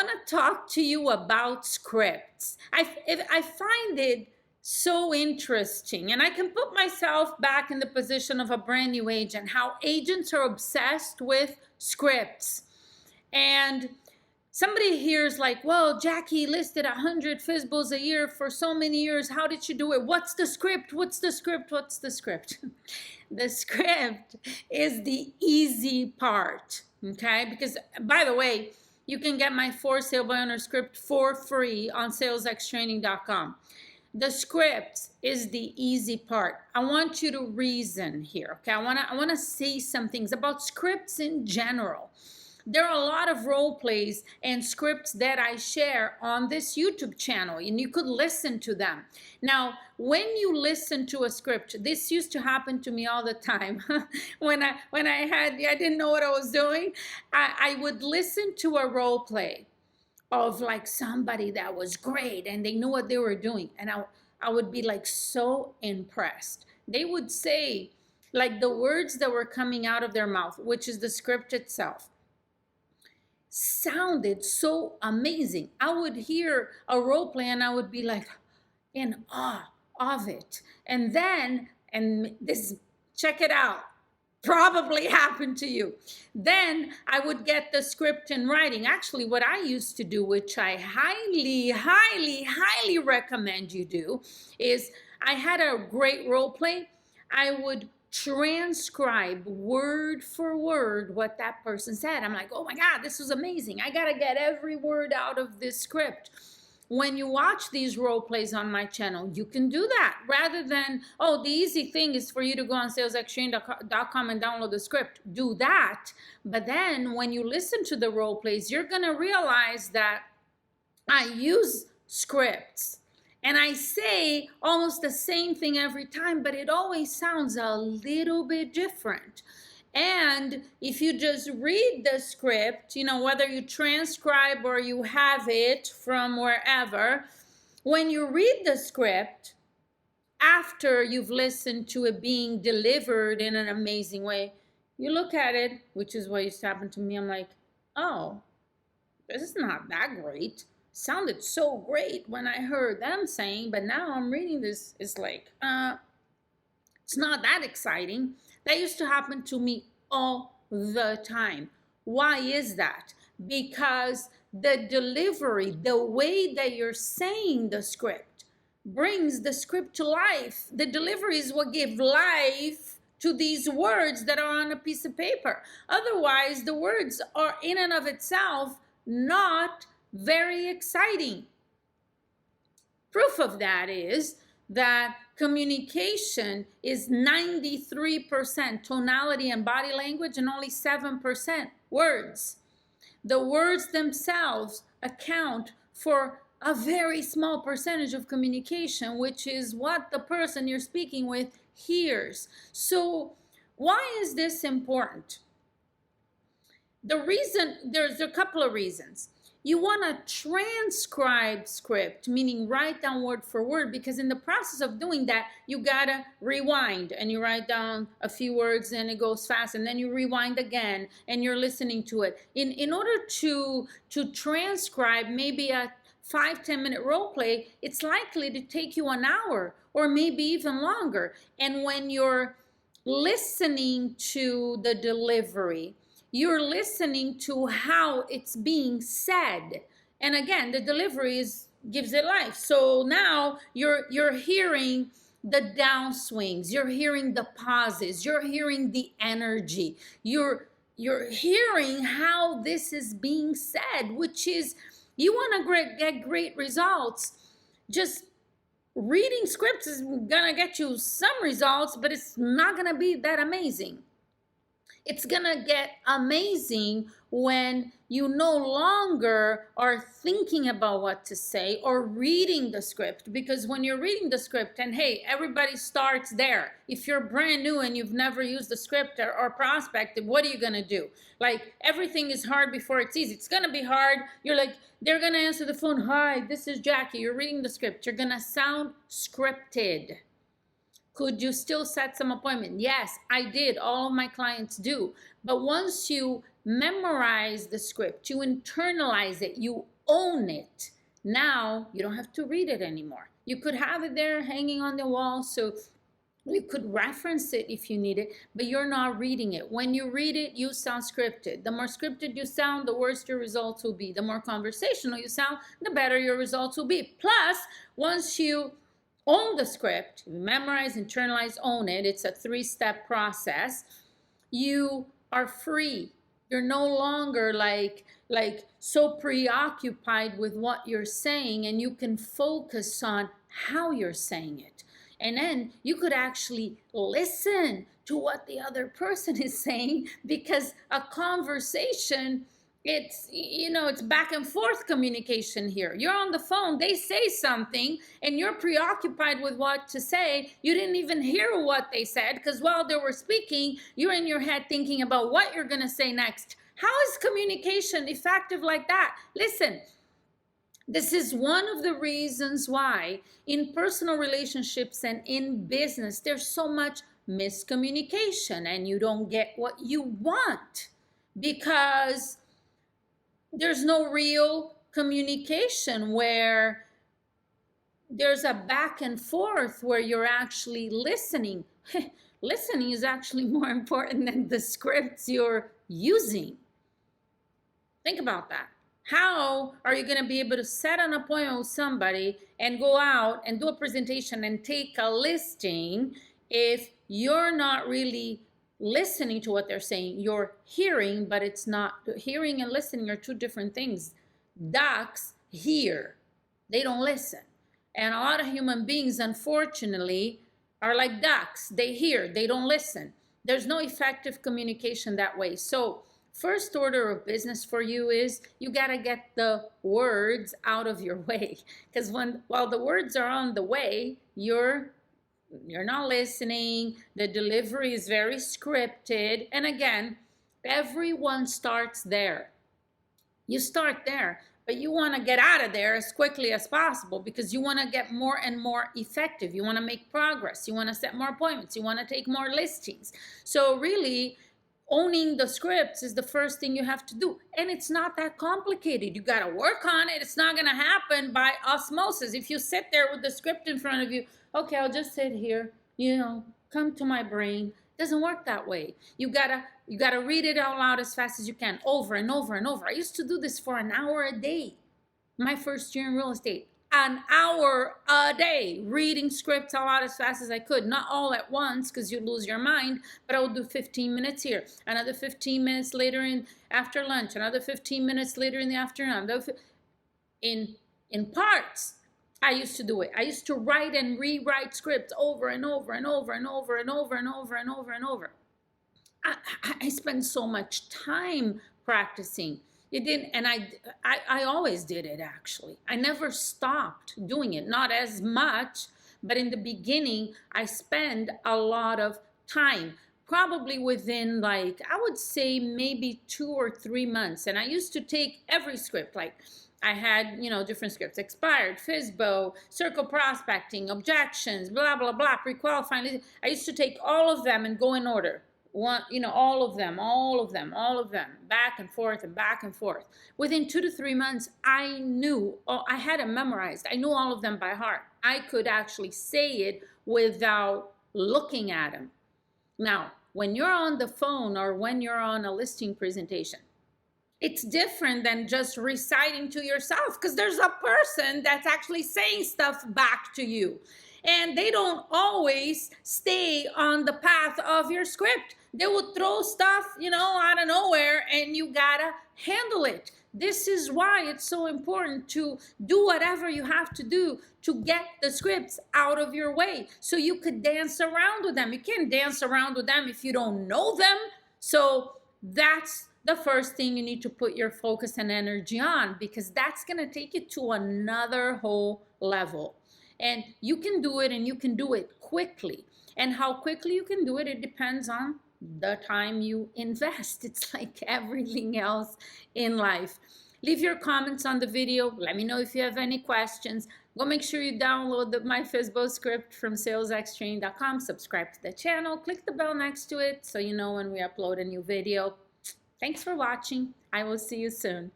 want to talk to you about scripts. I find it so interesting, and I can put myself back in the position of a brand new agent, how agents are obsessed with scripts. And somebody hears like, well, Jackie listed 100 FISBOs a year for so many years. How did she do it? What's the script? What's the script? What's the script? The script is the easy part, okay? Because, by the way, you can get my For Sale by Owner script for free on salesxtraining.com. The script is the easy part. I want you to reason here, okay? I want to say some things about scripts in general. There are a lot of role plays and scripts that I share on this YouTube channel, and you could listen to them. Now, when you listen to a script, this used to happen to me all the time. when I didn't know what I was doing, I would listen to a role play of like somebody that was great and they knew what they were doing, and I would be like so impressed. They would say like the words that were coming out of their mouth, which is the script itself, sounded so amazing. I would hear a role play and I would be like in awe of it. And then, and this, check it out, probably happened to you. Then I would get the script in writing. Actually, what I used to do, which I highly recommend you do, is I had a great role play. I would transcribe word for word what that person said. I'm like, oh my God, this was amazing. I got to get every word out of this script. When you watch these role plays on my channel, you can do that rather than, oh, the easy thing is for you to go on salesxtraining.com and download the script. Do that. But then when you listen to the role plays, you're going to realize that I use scripts. And I say almost the same thing every time, but it always sounds a little bit different. And if you just read the script, you know, whether you transcribe or you have it from wherever, when you read the script, after you've listened to it being delivered in an amazing way, you look at it, which is what used to happen to me. I'm like, oh, this is not that great. Sounded so great when I heard them saying, but now I'm reading this, it's like, it's not that exciting. That used to happen to me all the time. Why is that? Because the delivery, the way that you're saying the script, brings the script to life. The delivery is what gives life to these words that are on a piece of paper. Otherwise, the words are in and of itself not very exciting. Proof of that is that communication is 93% tonality and body language and only 7% words. The words themselves account for a very small percentage of communication, which is what the person you're speaking with hears. So why is this important? The reason, there's a couple of reasons. You want to transcribe script, meaning write down word for word, because in the process of doing that, you gotta rewind and you write down a few words and it goes fast, and then you rewind again and you're listening to it. In order to transcribe maybe a 5-10 minute role play, it's likely to take you an hour or maybe even longer. And when you're listening to the delivery, you're listening to how it's being said. And again, the delivery gives it life. So now you're hearing the downswings, you're hearing the pauses, you're hearing the energy, you're hearing how this is being said, which is, you want to get great results. Just reading scripts is gonna get you some results, but it's not gonna be that amazing. It's gonna get amazing when you no longer are thinking about what to say or reading the script. Because when you're reading the script, and hey, everybody starts there. If you're brand new and you've never used the script or prospected, what are you gonna do? Like, everything is hard before it's easy. It's gonna be hard. You're like, they're gonna answer the phone. Hi, this is Jackie. You're reading the script. You're gonna sound scripted. Could you still set some appointment? Yes, I did. All of my clients do. But once you memorize the script, you internalize it, you own it. Now you don't have to read it anymore. You could have it there hanging on the wall, so you could reference it if you need it, but you're not reading it. When you read it, you sound scripted. The more scripted you sound, the worse your results will be. The more conversational you sound, the better your results will be. Plus, once you own the script, memorize, internalize, own it, it's a 3-step process, you are free. You're no longer like so preoccupied with what you're saying, and you can focus on how you're saying it. And then you could actually listen to what the other person is saying, because a conversation, it's back and forth communication here. You're on the phone, they say something, and you're preoccupied with what to say. You didn't even hear what they said, because while they were speaking, you're in your head thinking about what you're going to say next. How is communication effective like that? Listen, this is one of the reasons why in personal relationships and in business, there's so much miscommunication and you don't get what you want, because there's no real communication where there's a back and forth where you're actually listening. Listening is actually more important than the scripts you're using. Think about that. How are you going to be able to set an appointment with somebody and go out and do a presentation and take a listing if you're not really listening to what they're saying? You're hearing, but it's not. Hearing and listening are two different things. Ducks hear, they don't listen. And a lot of human beings, unfortunately, are like ducks. They hear, they don't listen. There's no effective communication that way. So first order of business for you is you got to get the words out of your way, because while the words are on the way, you're not listening. The delivery is very scripted. And again, everyone starts there. You start there, but you want to get out of there as quickly as possible, because you want to get more and more effective. You want to make progress. You want to set more appointments. You want to take more listings. So really, owning the scripts is the first thing you have to do. And it's not that complicated. You got to work on it. It's not going to happen by osmosis. If you sit there with the script in front of you, okay, I'll just sit here, come to my brain. It doesn't work that way. You gotta read it out loud as fast as you can, over and over and over. I used to do this for an hour a day. My first year in real estate. An hour a day reading scripts out loud as fast as I could. Not all at once, because you lose your mind, but I would do 15 minutes here, another 15 minutes later after lunch, another 15 minutes later in the afternoon. In parts, I used to do it. I used to write and rewrite scripts over and over and over and over and over and over and over and over. I spent so much time practicing. It didn't, and I always did it, actually. I never stopped doing it, not as much, but in the beginning, I spent a lot of time, probably within I would say maybe 2 or 3 months. And I used to take every script, I had, different scripts, expired, FISBO, circle prospecting, objections, blah, blah, blah, pre-qualifying. I used to take all of them and go in order. All of them, back and forth and back and forth. Within 2 to 3 months, I had them memorized. I knew all of them by heart. I could actually say it without looking at them. Now, when you're on the phone or when you're on a listing presentation, it's different than just reciting to yourself, because there's a person that's actually saying stuff back to you. And they don't always stay on the path of your script. They will throw stuff, out of nowhere, and you gotta handle it. This is why it's so important to do whatever you have to do to get the scripts out of your way, so you could dance around with them. You can't dance around with them if you don't know them. So that's the first thing you need to put your focus and energy on, because that's going to take you to another whole level. And you can do it, and you can do it quickly. And how quickly you can do it, it depends on the time you invest. It's like everything else in life. Leave your comments on the video. Let me know if you have any questions. Go make sure you download my FISBO script from salesxtraining.com. Subscribe to the channel. Click the bell next to it so you know when we upload a new video. Thanks for watching. I will see you soon.